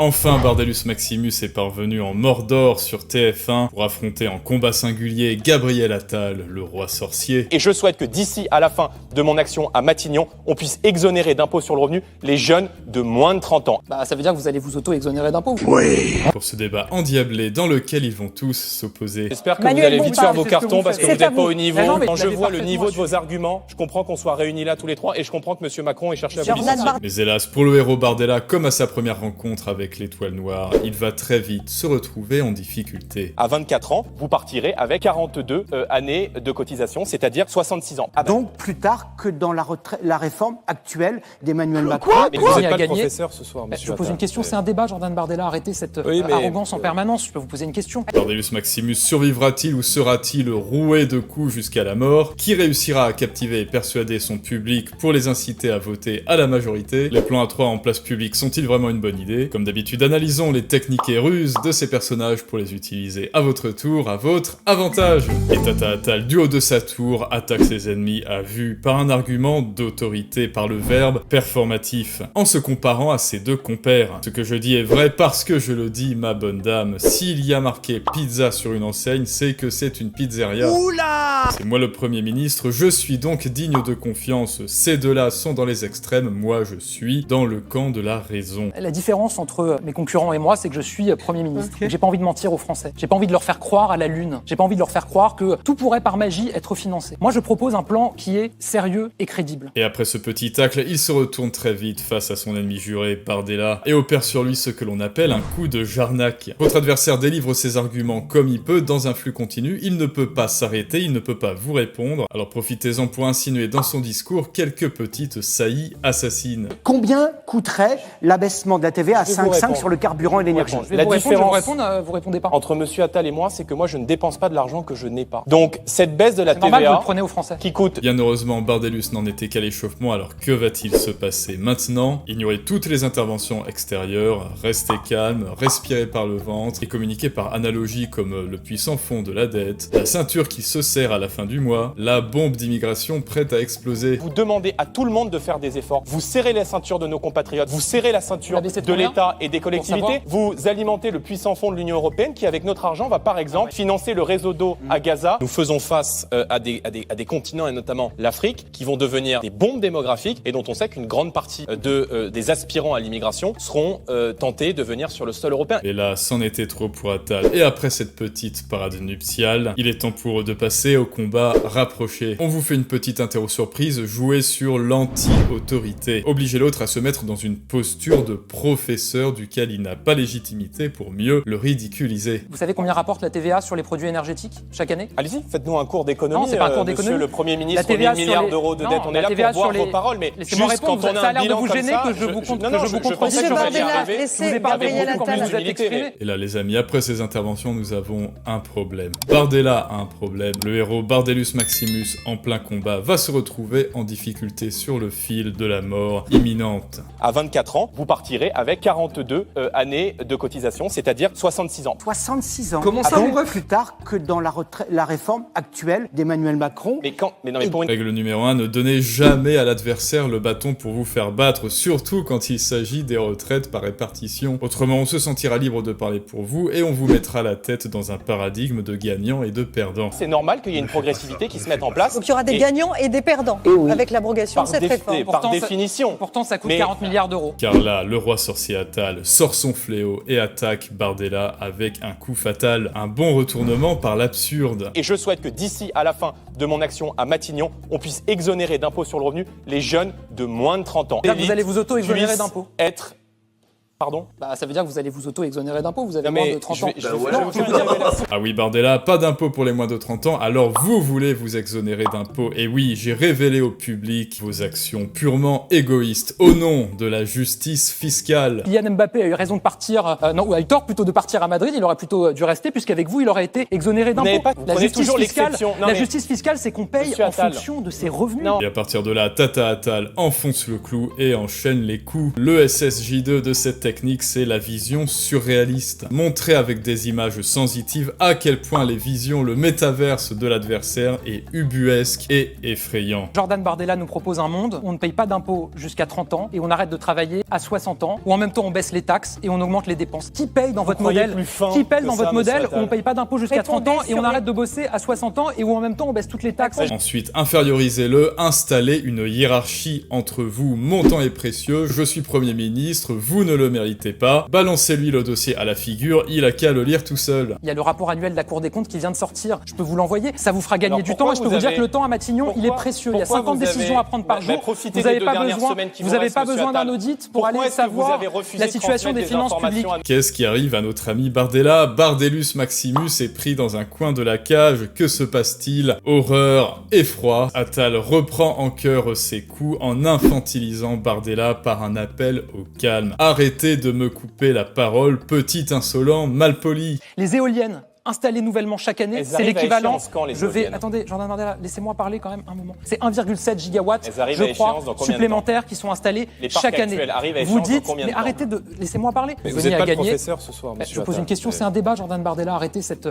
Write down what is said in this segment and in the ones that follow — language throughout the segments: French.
Enfin, Bardellus Maximus est parvenu en Mordor sur TF1 pour affronter en combat singulier Gabriel Attal, le roi sorcier. Et je souhaite que d'ici à la fin de mon action à Matignon, on puisse exonérer d'impôt sur le revenu les jeunes de moins de 30 ans. Bah ça veut dire que vous allez vous auto-exonérer d'impôts. Oui. Pour ce débat endiablé dans lequel ils vont tous s'opposer. J'espère que Manuel vous allez vite Bompard, faire vos cartons parce que vous n'êtes pas au niveau. Non, mais Quand vous je l'avez vois le parfaitement niveau de assumé. vos arguments, je comprends qu'on soit réunis là tous les trois et je comprends que M. Macron ait cherché à vous Jordan distancer. Bardella. Mais hélas, pour le héros Bardella, comme à sa première rencontre avec l'étoile noire, il va très vite se retrouver en difficulté. À 24 ans, vous partirez avec 42 années de cotisation, c'est-à-dire 66 ans. Ah ben, Donc plus tard que dans la réforme actuelle d'Emmanuel Macron. mais vous n'êtes a pas le gagné. professeur ce soir, monsieur Je vous pose une Attal. question, c'est un débat, Jordan Bardella, arrêtez cette Oui, mais- arrogance en permanence, je peux vous poser une question. Bardellus Maximus survivra-t-il ou sera-t-il roué de coups jusqu'à la mort? Qui réussira à captiver et persuader son public pour les inciter à voter à la majorité? Les plans à 3 en place publique sont-ils vraiment une bonne idée? Comme d'habitude, analysons les techniques et ruses de ces personnages pour les utiliser à votre tour, à votre avantage. Et Tata Attal, du haut de sa tour, attaque ses ennemis à vue par un argument d'autorité, par le verbe performatif, en se comparant à ses deux compères. Ce que je dis est vrai parce que je le dis, ma bonne dame. S'il y a marqué pizza sur une enseigne, c'est que c'est une pizzeria. Oula! C'est moi le Premier ministre, je suis donc digne de confiance. Ces deux-là sont dans les extrêmes, moi je suis dans le camp de la raison. La différence entre mes concurrents et moi, c'est que je suis Premier ministre. J'ai pas envie de mentir aux Français. J'ai pas envie de leur faire croire à la Lune. J'ai pas envie de leur faire croire que tout pourrait par magie être financé. Moi, je propose un plan qui est sérieux et crédible. Et après ce petit tacle, il se retourne très vite face à son ennemi juré, Bardella, et opère sur lui ce que l'on appelle un coup de Jarnac. Votre adversaire délivre ses arguments comme il peut, dans un flux continu, il ne peut pas s'arrêter, il ne peut pas vous répondre, alors profitez-en pour insinuer dans son discours quelques petites saillies assassines. Combien coûterait l'abaissement de la TVA à Je vais vous 5,5 répondre. sur le carburant et l'énergie? Je vais La vous répondre, je vais vous différence- répondre, vous répondez pas. Entre monsieur Attal et moi, c'est que moi je ne dépense pas de l'argent que je n'ai pas. Donc cette baisse de la C'est normal, vous TVA le prenez aux Français. qui coûte Bien heureusement, Bardellus n'en était qu'à l'échauffement, alors que va-t-il se passer maintenant? Ignorez toutes les interventions extérieures, restez calme, respirez par le ventre, et communiquez par analogie comme le puissant fond de la dette, la ceinture qui se serre à la fin du mois, la bombe d'immigration prête à exploser. vous demandez à tout le monde de faire des efforts. Vous serrez la ceinture de nos compatriotes, vous serrez la ceinture La baissée de de combien l'État et des collectivités. Vous alimentez le puissant fonds de l'Union européenne qui, avec notre argent, va par exemple financer le réseau d'eau à Gaza. Nous faisons face à des continents, et notamment l'Afrique, qui vont devenir des bombes démographiques et dont on sait qu'une grande partie des aspirants à l'immigration seront tentés de venir sur le sol européen. Et là, c'en était trop pour Attal. Et après cette petite parade nuptiale, il est temps pour eux de passer au combat rapproché. On vous fait une petite interro surprise, jouez sur l'anti-autorité. Obligez l'autre à se mettre dans une posture de professeur duquel il n'a pas légitimité pour mieux le ridiculiser. Vous savez combien rapporte la TVA sur les produits énergétiques chaque année? Allez-y, faites-nous un cours d'économie. Non, c'est pas un cours d'économie. Monsieur le Premier ministre, La TVA 1000 sur milliards les- d'euros de Non, dette. On la est là TVA pour voir sur les- vos paroles, mais Laissez-moi juste répondre, quand on a ça a un l'air de bilan vous comme gêner ça, que je vous compte- non, que non, je vous pensais contredise que sur vous la alliez Bardella, arriver. laissez Je vous ai parlé Gabriel beaucoup quand Attal. vous êtes exprimé. Et là, les amis, après ces interventions, nous avons un problème. Bardella a un problème. Le héros Bardellus Maximus, en plein combat, va se retrouver en difficulté sur le fil de la mort imminente. À 24 ans, vous partirez avec 42 années de cotisation, c'est-à-dire 66 ans. 66 ans. Comment ça, Donc mon ref? plus tard que dans la réforme actuelle d'Emmanuel Macron. Mais pour une... Règle numéro 1, ne donnez jamais à l'adversaire le bâton pour vous faire battre, surtout quand il s'agit des retraites par répartition. Autrement, on se sentira libre de parler pour vous et on vous mettra la tête dans un paradigme de gagnants et de perdants. C'est normal qu'il y ait une progressivité qui se mette en place. Donc il y aura des Et gagnants et des perdants avec l'abrogation de cette réforme. par Pourtant, ça- définition. Pourtant, ça coûte Mais- 40 milliards d'euros. Car là, le roi sorcier Attal sort son fléau et attaque Bardella avec un coup fatal, un bon retournement par l'absurde. Et je souhaite que d'ici à la fin de mon action à Matignon, on puisse exonérer d'impôt sur le revenu les jeunes de moins de 30 ans. Là, vous allez vous auto-exonérer Puissent d'impôts. Être... Pardon. Bah, ça veut dire que vous allez vous auto-exonérer d'impôts, vous avez Non, moins mais de 30 je ans. vais- je vais- Bah ouais. je vais vous faire une révélation. Ah oui, Bardella, pas d'impôt pour les moins de 30 ans, alors vous voulez vous exonérer d'impôts. Et oui, j'ai révélé au public vos actions purement égoïstes, au nom de la justice fiscale. Kylian Mbappé a eu raison de partir, non, ou a eu tort plutôt de partir à Madrid, il aurait plutôt dû rester, puisqu'avec vous, il aurait été exonéré n'avez d'impôts. pas- vous prenez toujours l'exception. Non, La mais- justice fiscale, c'est qu'on paye Monsieur en Attal. fonction de ses revenus. Non. Et à partir de là, Tata Attal enfonce le clou et enchaîne les coups. Le SSJ2 de cette technique, c'est la vision surréaliste. Montrer avec des images sensitives à quel point les visions, le métaverse de l'adversaire est ubuesque et effrayant. Jordan Bardella nous propose un monde où on ne paye pas d'impôts jusqu'à 30 ans et on arrête de travailler à 60 ans, où en même temps on baisse les taxes et on augmente les dépenses. Qui paye dans votre modèle Qui paye dans votre modèle où on ne paye pas d'impôts jusqu'à 30 ans et on arrête de bosser à 60 ans et où en même temps on baisse toutes les taxes? Ensuite, infériorisez-le, installez une hiérarchie entre vous, mon temps est précieux, je suis Premier ministre, vous ne le méritez pas, balancez-lui le dossier à la figure, il a qu'à le lire tout seul. Il y a le rapport annuel de la Cour des comptes qui vient de sortir, je peux vous l'envoyer, ça vous fera gagner du temps et je peux vous dire que le temps à Matignon, il est précieux, il y a 50 décisions à prendre par jour, vous n'avez pas besoin d'un audit pour aller savoir la situation des finances publiques. Qu'est-ce qui arrive à notre ami Bardella? Bardellus Maximus est pris dans un coin de la cage, que se passe-t-il? Horreur, effroi. Attal reprend en cœur ses coups en infantilisant Bardella par un appel au calme. Arrêtez de me couper la parole, petit insolent malpoli. Les éoliennes installées nouvellement chaque année, c'est l'équivalent. Attendez, Jordan Bardella, laissez-moi parler quand même un moment. C'est 1,7 gigawatts, je crois, supplémentaires qui sont installés chaque année. Vous dites, mais arrêtez de... Laissez-moi parler. Mais vous n'êtes pas le professeur ce soir, monsieur. Je pose une question, c'est un débat, Jordan Bardella, arrêtez cette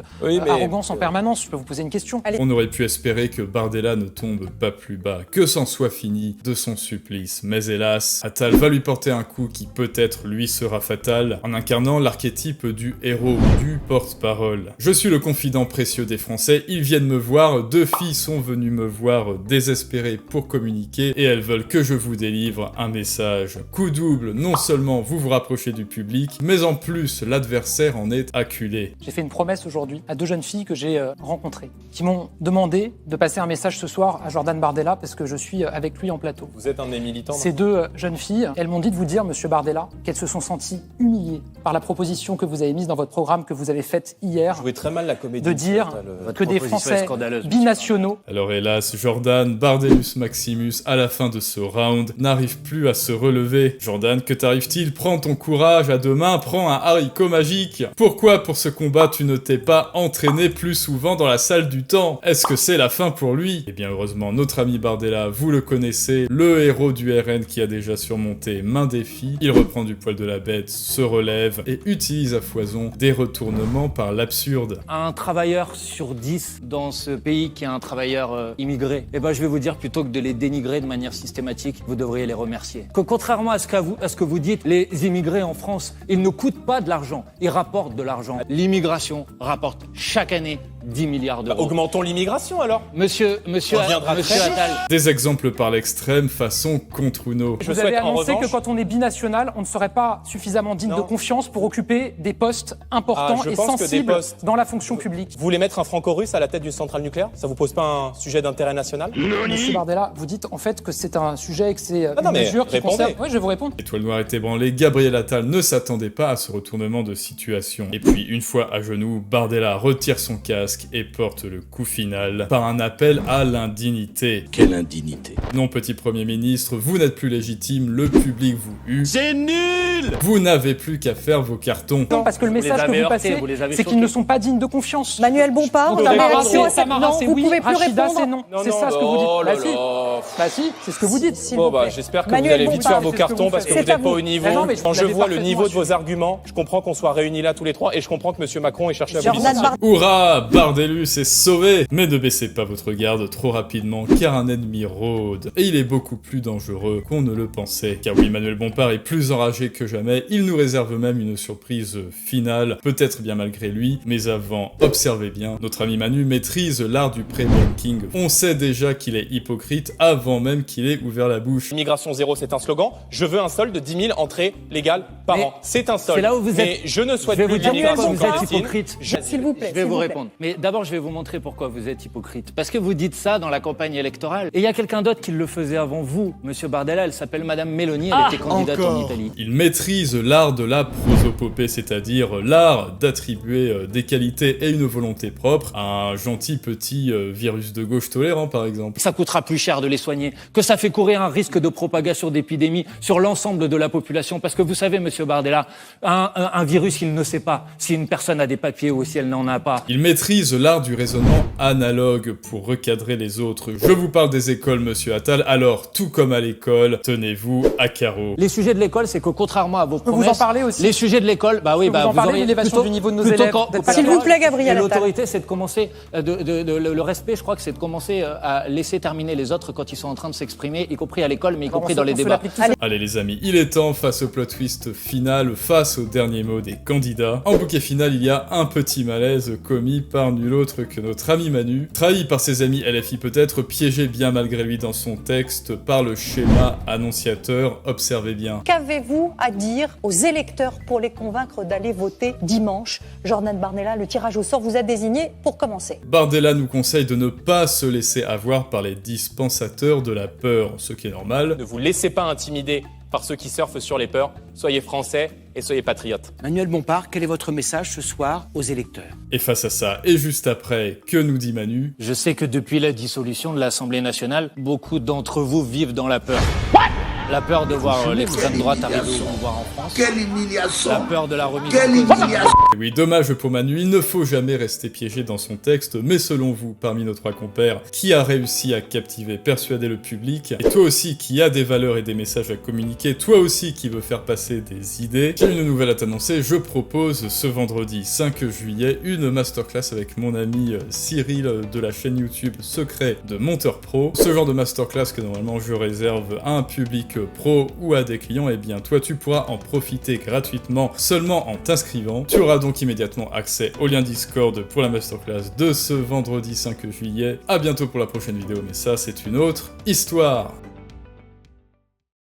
arrogance en permanence. Je peux vous poser une question. On aurait pu espérer que Bardella ne tombe pas plus bas, que c'en soit fini de son supplice. Mais hélas, Attal va lui porter un coup qui peut-être lui sera fatal, en incarnant l'archétype du héros, du porte-parole. Je suis le confident précieux des Français, ils viennent me voir, 2 filles sont venues me voir désespérées pour communiquer et elles veulent que je vous délivre un message. Coup double, non seulement vous vous rapprochez du public, mais en plus l'adversaire en est acculé. J'ai fait une promesse aujourd'hui à 2 jeunes filles que j'ai rencontrées, qui m'ont demandé de passer un message ce soir à Jordan Bardella parce que je suis avec lui en plateau. Vous êtes un des militants? Ces 2 jeunes filles, elles m'ont dit de vous dire, monsieur Bardella, qu'elles se sont senties humiliées par la proposition que vous avez mise dans votre programme, que vous avez faite hier. Très mal la comédie, de dire que des Français binationaux... Alors hélas, Jordan Bardellus Maximus, à la fin de ce round, n'arrive plus à se relever. Jordan, que t'arrive-t-il? Prends ton courage à 2 mains, prends un haricot magique. Pourquoi pour ce combat tu ne t'es pas entraîné plus souvent dans la salle du temps? Est-ce que c'est la fin pour lui? Eh bien heureusement, notre ami Bardella, vous le connaissez, le héros du RN qui a déjà surmonté main défi. Il reprend du poil de la bête, se relève et utilise à foison des retournements par l'absurde. Un travailleur sur 10 dans ce pays qui est un travailleur immigré, eh ben je vais vous dire, plutôt que de les dénigrer de manière systématique, vous devriez les remercier. Que contrairement à ce que vous dites, les immigrés en France, ils ne coûtent pas de l'argent, ils rapportent de l'argent. L'immigration rapporte chaque année 10 milliards d'euros. Augmentons l'immigration alors. Monsieur Attal. Des exemples par l'extrême façon contre Uno. Vous avez annoncé que quand on est binational, on ne serait pas suffisamment digne de confiance pour occuper des postes importants et sensibles dans la fonction publique. Vous voulez mettre un franco-russe à la tête d'une centrale nucléaire? Ça vous pose pas un sujet d'intérêt national? Monsieur Bardella, vous dites en fait que c'est un sujet et que c'est une mesure qui concerne... Oui, je vais vous répondre. Étoile noire est ébranlée, Gabriel Attal ne s'attendait pas à ce retournement de situation. Et puis, une fois à genoux, Bardella retire son casque et porte le coup final par un appel à l'indignité. Quelle indignité? Non, petit Premier ministre, vous n'êtes plus légitime, le public vous hue. C'est nul! Vous n'avez plus qu'à faire vos cartons. Non, parce que le message que vous passez, c'est qu'ils ne sont pas dignes de confiance. Manuel Bompard, la réaction à cette non, vous pouvez plus Rachida, c'est répondre. non. C'est ça ce que vous dites. Bah si, c'est ce que vous dites. Bon bah j'espère que vous allez vite faire vos cartons parce que vous n'êtes pas au niveau. Quand je vois le niveau de vos arguments, je comprends qu'on soit réunis là tous les trois et je comprends que monsieur Macron ait cherché à vous licencier. Hurrah, Bardellus est sauvé. Mais ne baissez pas votre garde trop rapidement car un ennemi rôde. Et il est beaucoup plus dangereux qu'on ne le pensait. Car oui, Manuel Bompard est plus enragé que jamais. Il nous réserve même une surprise finale, peut-être bien malgré lui. Mais avant, observez bien, notre ami Manu maîtrise l'art du pré-banking. On sait déjà qu'il est hypocrite avant même qu'il ait ouvert la bouche. Immigration zéro, c'est un slogan. Je veux un solde de 10 000 entrées légales par an. C'est un solde. C'est là où vous êtes. Mais je ne souhaite plus d'immigration clandestine. Vous êtes hypocrite. S'il vous plaît. Je vais vous répondre. Mais d'abord, je vais vous montrer pourquoi vous êtes hypocrite. Parce que vous dites ça dans la campagne électorale. Et il y a quelqu'un d'autre qui le faisait avant vous, monsieur Bardella. Elle s'appelle Madame Meloni. Elle était candidate en Italie. Il maîtrise l'art de la prosopopée, c'est-à-dire l'art d'attribuer des qualités et une volonté propre à un gentil petit virus de gauche tolérant, par exemple. Ça coûtera plus cher de les soigner, que ça fait courir un risque de propagation d'épidémie sur l'ensemble de la population. Parce que vous savez, monsieur Bardella, un virus, il ne sait pas si une personne a des papiers ou si elle n'en a pas. Il maîtrise l'art du raisonnement analogue pour recadrer les autres. Je vous parle des écoles, monsieur Attal, alors tout comme à l'école, tenez-vous à carreau. Les sujets de l'école, c'est que contrairement à vos promesses... Vous en parlez aussi. Les sujets de l'école, bah oui, vous en parlez, l'élévation du niveau de nos élèves. S'il vous plaît, Gabriel Attal. L'autorité, c'est de commencer, le respect, je crois que c'est de commencer à laisser terminer les autres quand ils sont en train de s'exprimer, y compris à l'école, mais y compris dans les débats. Allez les amis, il est temps, face au plot twist final, face au dernier mot des candidats. En bouquet final, il y a un petit malaise commis par nul autre que notre ami Manu. Trahi par ses amis LFI peut-être, piégé bien malgré lui dans son texte par le schéma annonciateur, observez bien. Qu'avez-vous à dire aux électeurs pour les convaincre d'aller voter dimanche? Jordan Bardella, le tirage au sort vous a désigné pour commencer. Bardella nous conseille de ne pas se laisser avoir par les dispensateurs de la peur, ce qui est normal. Ne vous laissez pas intimider par ceux qui surfent sur les peurs. Soyez français et soyez patriotes. Manuel Bompard, quel est votre message ce soir aux électeurs? Et face à ça, et juste après, que nous dit Manu? Je sais que depuis la dissolution de l'Assemblée nationale, beaucoup d'entre vous vivent dans la peur. La peur de voir l'extrême droite arriver au pouvoir en France. Quelle humiliation! La peur de la remise Quelle en cause. humiliation! Et oui, dommage pour Manu, il ne faut jamais rester piégé dans son texte, mais selon vous, parmi nos trois compères, qui a réussi à captiver, persuader le public, et toi aussi qui a des valeurs et des messages à communiquer, toi aussi qui veux faire passer des idées, j'ai une nouvelle à t'annoncer, je propose ce vendredi 5 juillet une masterclass avec mon ami Cyril de la chaîne YouTube Secret de Monteur Pro. Ce genre de masterclass que normalement je réserve à un public pro ou à des clients, et bien toi tu pourras en profiter gratuitement seulement en t'inscrivant. Tu auras donc immédiatement accès au lien Discord pour la masterclass de ce vendredi 5 juillet. À bientôt pour la prochaine vidéo, mais ça c'est une autre histoire.